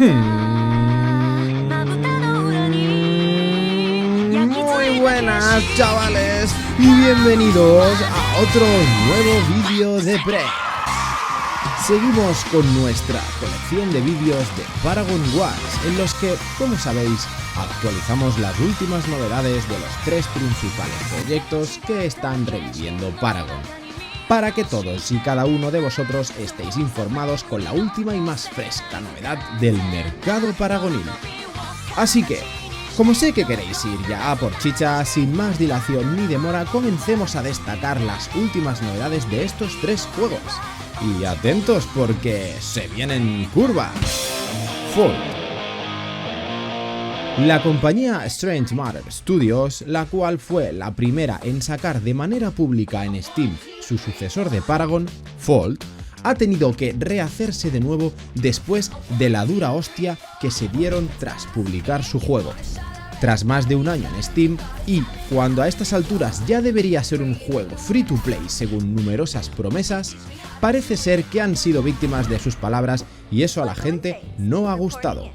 Muy buenas, chavales, y bienvenidos a otro nuevo vídeo de Pre. Seguimos con nuestra colección de vídeos de Paragon Wars, en los que, como sabéis, actualizamos las últimas novedades de los tres principales proyectos que están reviviendo Paragon, para que todos y cada uno de vosotros estéis informados con la última y más fresca novedad del mercado paragonil. Así que, como sé que queréis ir ya a por chicha, sin más dilación ni demora, comencemos a destacar las últimas novedades de estos tres juegos. Y atentos porque se vienen curvas. Fold. La compañía Strange Matter Studios, la cual fue la primera en sacar de manera pública en Steam su sucesor de Paragon, Fold, ha tenido que rehacerse de nuevo después de la dura hostia que se dieron tras publicar su juego. Tras más de un año en Steam, y cuando a estas alturas ya debería ser un juego free to play según numerosas promesas, parece ser que han sido víctimas de sus palabras y eso a la gente no ha gustado.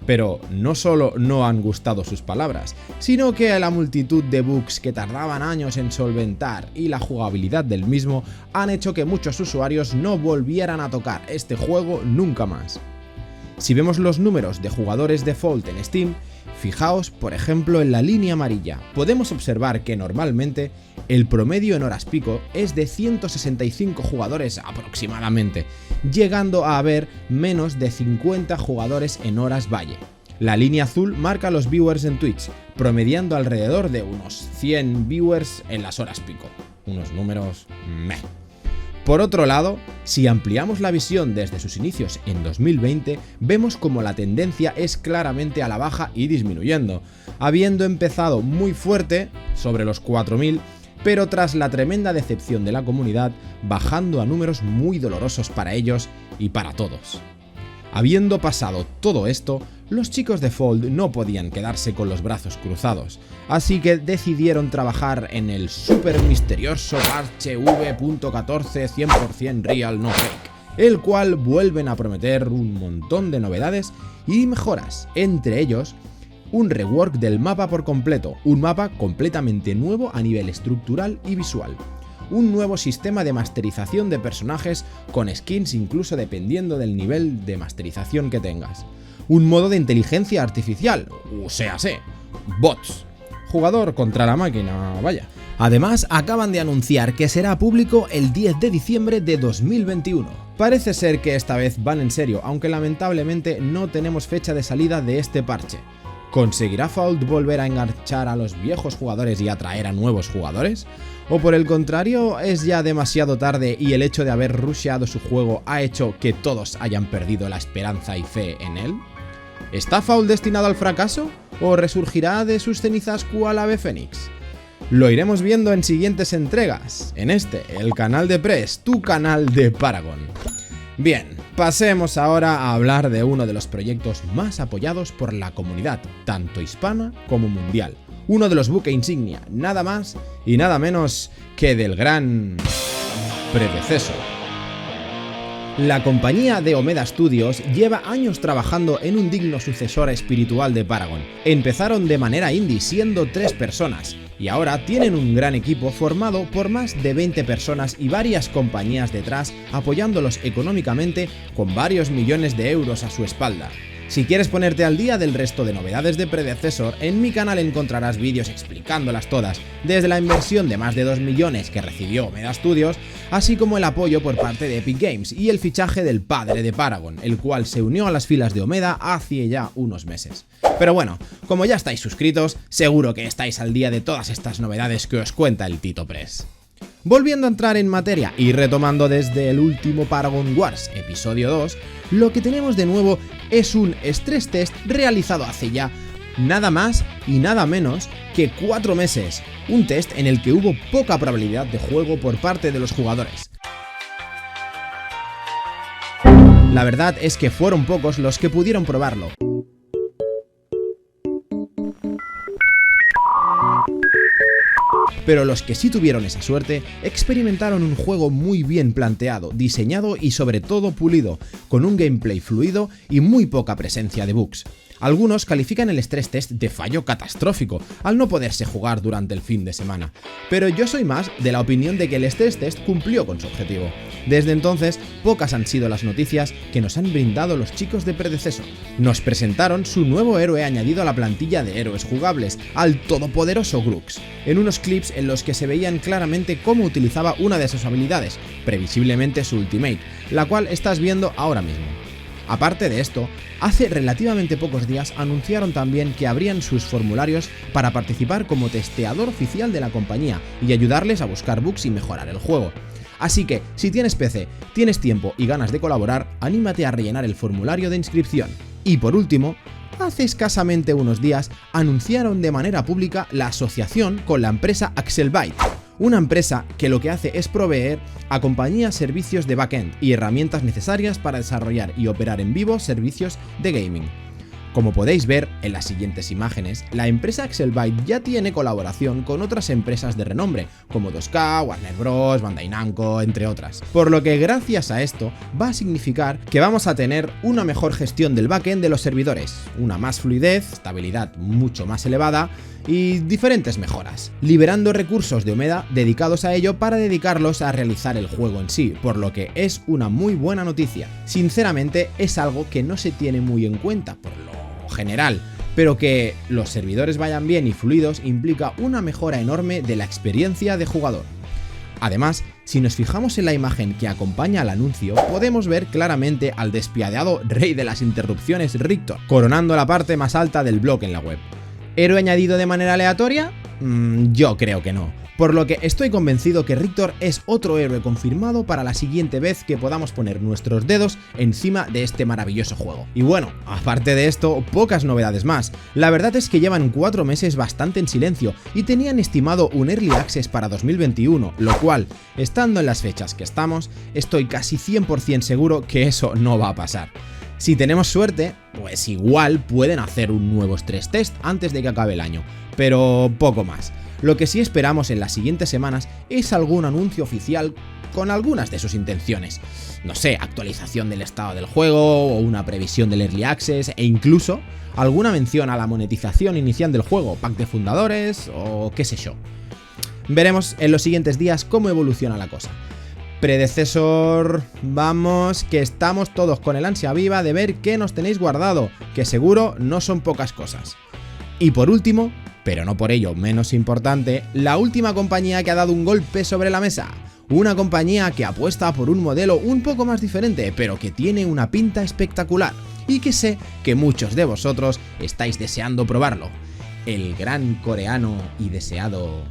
Pero no solo no han gustado sus palabras, sino que la multitud de bugs que tardaban años en solventar y la jugabilidad del mismo han hecho que muchos usuarios no volvieran a tocar este juego nunca más. Si vemos los números de jugadores de Fold en Steam, fijaos por ejemplo en la línea amarilla, podemos observar que normalmente el promedio en horas pico es de 165 jugadores aproximadamente, llegando a haber menos de 50 jugadores en horas valle. La línea azul marca los viewers en Twitch, promediando alrededor de unos 100 viewers en las horas pico, unos números meh. Por otro lado, si ampliamos la visión desde sus inicios en 2020, vemos como la tendencia es claramente a la baja y disminuyendo, habiendo empezado muy fuerte, sobre los 4000, pero tras la tremenda decepción de la comunidad, bajando a números muy dolorosos para ellos y para todos. Habiendo pasado todo esto, los chicos de Fold no podían quedarse con los brazos cruzados, así que decidieron trabajar en el super misterioso parche V.14 100% real no fake, el cual vuelven a prometer un montón de novedades y mejoras, entre ellos un rework del mapa por completo, un mapa completamente nuevo a nivel estructural y visual. Un nuevo sistema de masterización de personajes con skins incluso dependiendo del nivel de masterización que tengas. Un modo de inteligencia artificial, o sea, bots. Jugador contra la máquina, vaya. Además, acaban de anunciar que será público el 10 de diciembre de 2021. Parece ser que esta vez van en serio, aunque lamentablemente no tenemos fecha de salida de este parche. ¿Conseguirá Fold volver a enganchar a los viejos jugadores y atraer a nuevos jugadores? ¿O por el contrario, es ya demasiado tarde y el hecho de haber rusheado su juego ha hecho que todos hayan perdido la esperanza y fe en él? ¿Está Fold destinado al fracaso? ¿O resurgirá de sus cenizas cual ave fénix? Lo iremos viendo en siguientes entregas, en el canal de Press, tu canal de Paragon. Bien, pasemos ahora a hablar de uno de los proyectos más apoyados por la comunidad, tanto hispana como mundial. Uno de los buques insignia, nada más y nada menos que del gran predecesor. La compañía de Omeda Studios lleva años trabajando en un digno sucesor espiritual de Paragon. Empezaron de manera indie siendo 3 personas, y ahora tienen un gran equipo formado por más de 20 personas y varias compañías detrás apoyándolos económicamente con varios millones de euros a su espalda. Si quieres ponerte al día del resto de novedades de Predecesor, en mi canal encontrarás vídeos explicándolas todas, desde la inversión de más de 2 millones que recibió Omeda Studios, así como el apoyo por parte de Epic Games y el fichaje del padre de Paragon, el cual se unió a las filas de Omeda hace ya unos meses. Pero bueno, como ya estáis suscritos, seguro que estáis al día de todas estas novedades que os cuenta el Tito Press. Volviendo a entrar en materia y retomando desde el último Paragon Wars, episodio 2, lo que tenemos de nuevo es un stress test realizado hace ya nada más y nada menos que 4 meses, un test en el que hubo poca probabilidad de juego por parte de los jugadores. La verdad es que fueron pocos los que pudieron probarlo. pero los que sí tuvieron esa suerte experimentaron un juego muy bien planteado, diseñado y sobre todo pulido, con un gameplay fluido y muy poca presencia de bugs. Algunos califican el stress test de fallo catastrófico, al no poderse jugar durante el fin de semana, pero yo soy más de la opinión de que el stress test cumplió con su objetivo. Desde entonces, pocas han sido las noticias que nos han brindado los chicos de Predecessor. Nos presentaron su nuevo héroe añadido a la plantilla de héroes jugables, al todopoderoso Grux, en unos clips en los que se veían claramente cómo utilizaba una de sus habilidades, previsiblemente su ultimate, la cual estás viendo ahora mismo. Aparte de esto, hace relativamente pocos días anunciaron también que abrían sus formularios para participar como testeador oficial de la compañía y ayudarles a buscar bugs y mejorar el juego. Así que, si tienes PC, tienes tiempo y ganas de colaborar, anímate a rellenar el formulario de inscripción. Y por último, hace escasamente unos días anunciaron de manera pública la asociación con la empresa Axelbyte, una empresa que lo que hace es proveer a compañías servicios de backend y herramientas necesarias para desarrollar y operar en vivo servicios de gaming. Como podéis ver en las siguientes imágenes, la empresa Axelbyte ya tiene colaboración con otras empresas de renombre, como 2K, Warner Bros, Bandai Namco, entre otras. Por lo que gracias a esto va a significar que vamos a tener una mejor gestión del backend de los servidores, una más fluidez, estabilidad mucho más elevada y diferentes mejoras, liberando recursos de Omeda dedicados a ello para dedicarlos a realizar el juego en sí, por lo que es una muy buena noticia. Sinceramente es algo que no se tiene muy en cuenta por lo general, pero que los servidores vayan bien y fluidos implica una mejora enorme de la experiencia de jugador. Además, si nos fijamos en la imagen que acompaña al anuncio, podemos ver claramente al despiadado rey de las interrupciones Rictor, coronando la parte más alta del blog en la web. ¿Héroe añadido de manera aleatoria? Yo creo que no. Por lo que estoy convencido que Rictor es otro héroe confirmado para la siguiente vez que podamos poner nuestros dedos encima de este maravilloso juego. Y bueno, aparte de esto, pocas novedades más. La verdad es que llevan 4 meses bastante en silencio y tenían estimado un Early Access para 2021, lo cual, estando en las fechas que estamos, estoy casi 100% seguro que eso no va a pasar. Si tenemos suerte, pues igual pueden hacer un nuevo stress test antes de que acabe el año, pero poco más. Lo que sí esperamos en las siguientes semanas es algún anuncio oficial con algunas de sus intenciones. No sé, actualización del estado del juego o una previsión del Early Access e incluso alguna mención a la monetización inicial del juego, pack de fundadores o qué sé yo. Veremos en los siguientes días cómo evoluciona la cosa. Predecessor, vamos, que estamos todos con el ansia viva de ver qué nos tenéis guardado, que seguro no son pocas cosas. Y por último, pero no por ello menos importante, la última compañía que ha dado un golpe sobre la mesa. Una compañía que apuesta por un modelo un poco más diferente, pero que tiene una pinta espectacular y que sé que muchos de vosotros estáis deseando probarlo. El gran coreano y deseado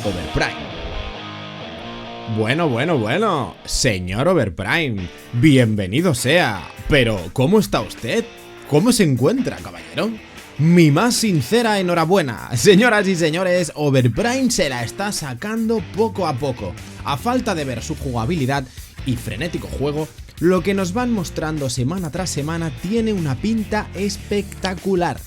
Overprime. Bueno, señor Overprime, bienvenido sea. Pero, ¿cómo está usted? ¿Cómo se encuentra, caballero? Mi más sincera enhorabuena. Señoras y señores, Overprime se la está sacando poco a poco. A falta de ver su jugabilidad y frenético juego, lo que nos van mostrando semana tras semana tiene una pinta espectacular.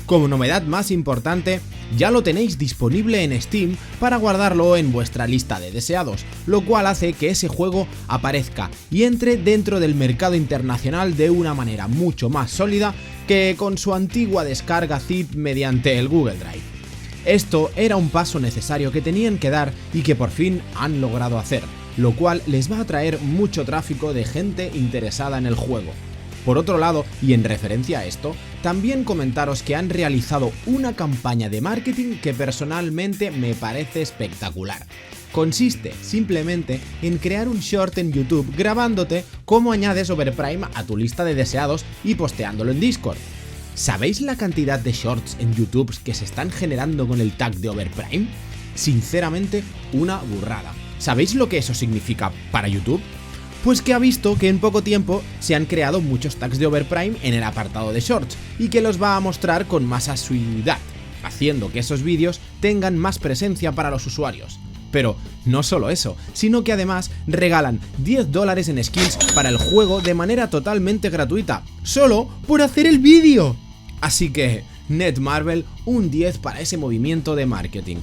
Como novedad más importante, ya lo tenéis disponible en Steam para guardarlo en vuestra lista de deseados, lo cual hace que ese juego aparezca y entre dentro del mercado internacional de una manera mucho más sólida que con su antigua descarga zip mediante el Google Drive. Esto era un paso necesario que tenían que dar y que por fin han logrado hacer, lo cual les va a traer mucho tráfico de gente interesada en el juego. Por otro lado, y en referencia a esto, también comentaros que han realizado una campaña de marketing que personalmente me parece espectacular. Consiste simplemente en crear un short en YouTube grabándote cómo añades Overprime a tu lista de deseados y posteándolo en Discord. ¿Sabéis la cantidad de shorts en YouTube que se están generando con el tag de Overprime? Sinceramente, una burrada. ¿Sabéis lo que eso significa para YouTube? Pues que ha visto que en poco tiempo se han creado muchos tags de Overprime en el apartado de Shorts y que los va a mostrar con más asiduidad, haciendo que esos vídeos tengan más presencia para los usuarios. Pero no solo eso, sino que además regalan $10 en skins para el juego de manera totalmente gratuita, solo por hacer el vídeo. Así que, Netmarble, un 10 para ese movimiento de marketing.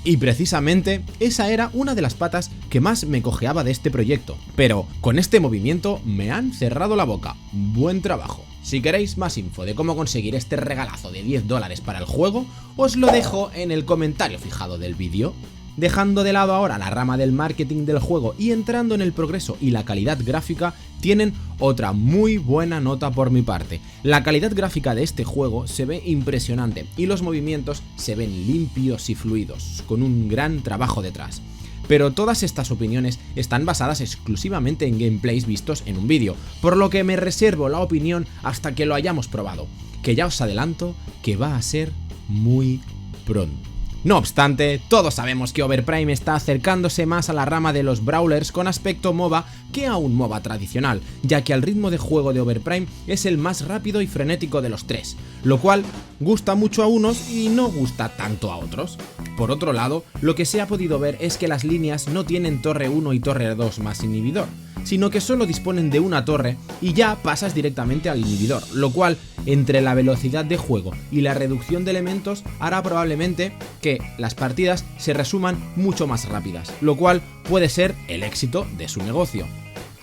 Y precisamente esa era una de las patas que más me cojeaba de este proyecto. Pero con este movimiento me han cerrado la boca. Buen trabajo. Si queréis más info de cómo conseguir este regalazo de $10 para el juego, os lo dejo en el comentario fijado del vídeo. Dejando de lado ahora la rama del marketing del juego y entrando en el progreso y la calidad gráfica, tienen otra muy buena nota por mi parte. La calidad gráfica de este juego se ve impresionante y los movimientos se ven limpios y fluidos, con un gran trabajo detrás. Pero todas estas opiniones están basadas exclusivamente en gameplays vistos en un vídeo, por lo que me reservo la opinión hasta que lo hayamos probado, que ya os adelanto que va a ser muy pronto. No obstante, todos sabemos que Overprime está acercándose más a la rama de los brawlers con aspecto MOBA que a un MOBA tradicional, ya que el ritmo de juego de Overprime es el más rápido y frenético de los tres, lo cual gusta mucho a unos y no gusta tanto a otros. Por otro lado, lo que se ha podido ver es que las líneas no tienen torre 1 y torre 2 más inhibidor, sino que solo disponen de una torre y ya pasas directamente al inhibidor, lo cual, entre la velocidad de juego y la reducción de elementos, hará probablemente que las partidas se resuman mucho más rápidas, lo cual puede ser el éxito de su negocio.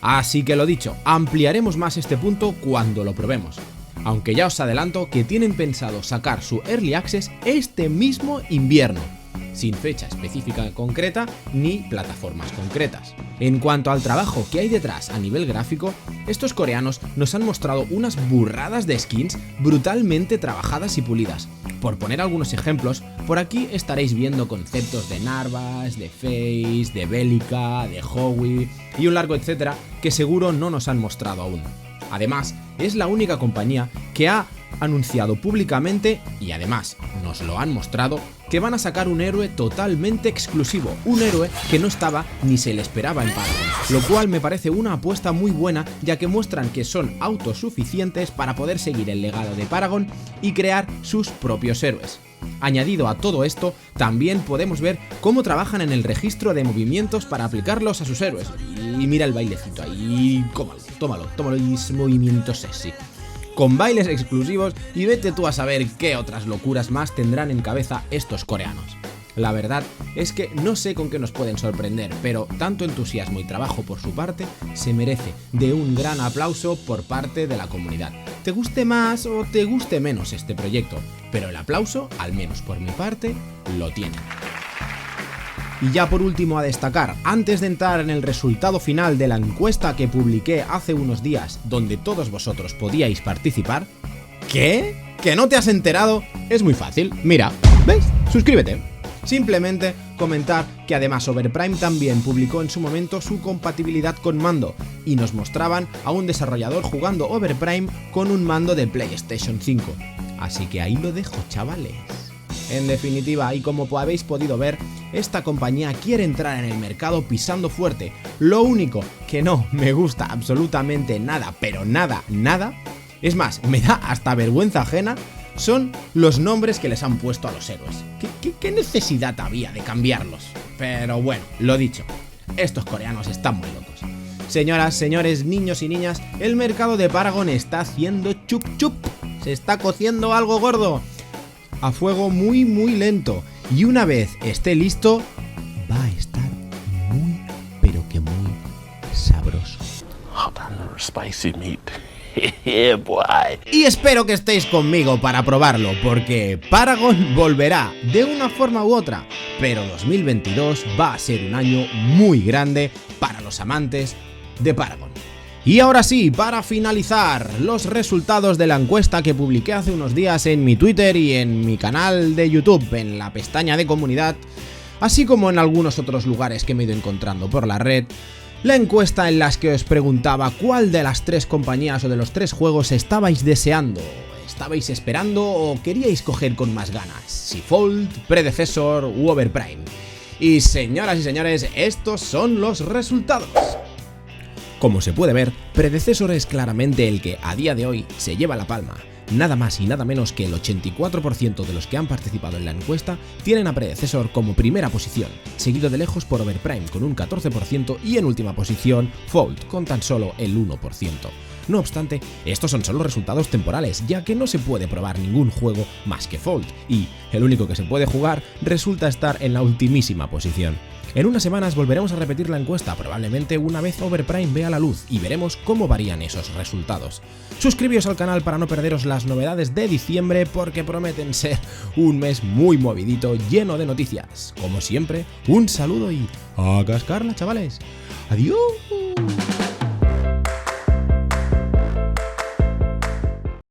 Así que lo dicho, ampliaremos más este punto cuando lo probemos. Aunque ya os adelanto que tienen pensado sacar su Early Access este mismo invierno, sin fecha específica concreta ni plataformas concretas. En cuanto al trabajo que hay detrás a nivel gráfico, estos coreanos nos han mostrado unas burradas de skins brutalmente trabajadas y pulidas. Por poner algunos ejemplos, por aquí estaréis viendo conceptos de Narvas, de Face, de Bélica, de Howie y un largo etcétera que seguro no nos han mostrado aún. Además, es la única compañía que ha anunciado públicamente, y además nos lo han mostrado, que van a sacar un héroe totalmente exclusivo, un héroe que no estaba ni se le esperaba en Paragon, lo cual me parece una apuesta muy buena, ya que muestran que son autosuficientes para poder seguir el legado de Paragon y crear sus propios héroes. Añadido a todo esto, también podemos ver cómo trabajan en el registro de movimientos para aplicarlos a sus héroes. Y mira el bailecito ahí, tómalo, y es movimiento sexy. Con bailes exclusivos y vete tú a saber qué otras locuras más tendrán en cabeza estos coreanos. La verdad es que no sé con qué nos pueden sorprender, pero tanto entusiasmo y trabajo por su parte se merece de un gran aplauso por parte de la comunidad. Te guste más o te guste menos este proyecto, pero el aplauso, al menos por mi parte, lo tiene. Y ya por último a destacar, antes de entrar en el resultado final de la encuesta que publiqué hace unos días, donde todos vosotros podíais participar. ¿Qué? ¿Que no te has enterado? Es muy fácil, mira, ¿ves? Suscríbete. Simplemente comentar que además Overprime también publicó en su momento su compatibilidad con mando y nos mostraban a un desarrollador jugando Overprime con un mando de PlayStation 5. Así que ahí lo dejo, chavales. En definitiva, y como habéis podido ver, esta compañía quiere entrar en el mercado pisando fuerte. Lo único que no me gusta absolutamente nada, pero nada, es más, me da hasta vergüenza ajena, son los nombres que les han puesto a los héroes. ¿Qué necesidad había de cambiarlos? Pero bueno, lo dicho, estos coreanos están muy locos. Señoras, señores, niños y niñas, el mercado de Paragon está haciendo chup chup. Se está cociendo algo gordo. A fuego muy lento, y una vez esté listo, va a estar muy, pero que muy sabroso. Hot and spicy meat. Yeah, boy. Y espero que estéis conmigo para probarlo, porque Paragon volverá de una forma u otra, pero 2022 va a ser un año muy grande para los amantes de Paragon. Y ahora sí, para finalizar, los resultados de la encuesta que publiqué hace unos días en mi Twitter y en mi canal de YouTube, en la pestaña de comunidad, así como en algunos otros lugares que me he ido encontrando por la red. La encuesta en la que os preguntaba cuál de las tres compañías o de los tres juegos estabais deseando, estabais esperando o queríais coger con más ganas, si Fold, Predecessor u Overprime. Y señoras y señores, estos son los resultados. Como se puede ver, Predecessor es claramente el que a día de hoy se lleva la palma. Nada más y nada menos que el 84% de los que han participado en la encuesta tienen a Predecessor como primera posición, seguido de lejos por Overprime con un 14% y en última posición Fold con tan solo el 1%. No obstante, estos son solo resultados temporales, ya que no se puede probar ningún juego más que Fault, y el único que se puede jugar resulta estar en la ultimísima posición. En unas semanas volveremos a repetir la encuesta, probablemente una vez Overprime vea la luz, y veremos cómo varían esos resultados. Suscribíos al canal para no perderos las novedades de diciembre, porque prometen ser un mes muy movidito, lleno de noticias. Como siempre, un saludo y a cascarla, chavales. ¡Adiós!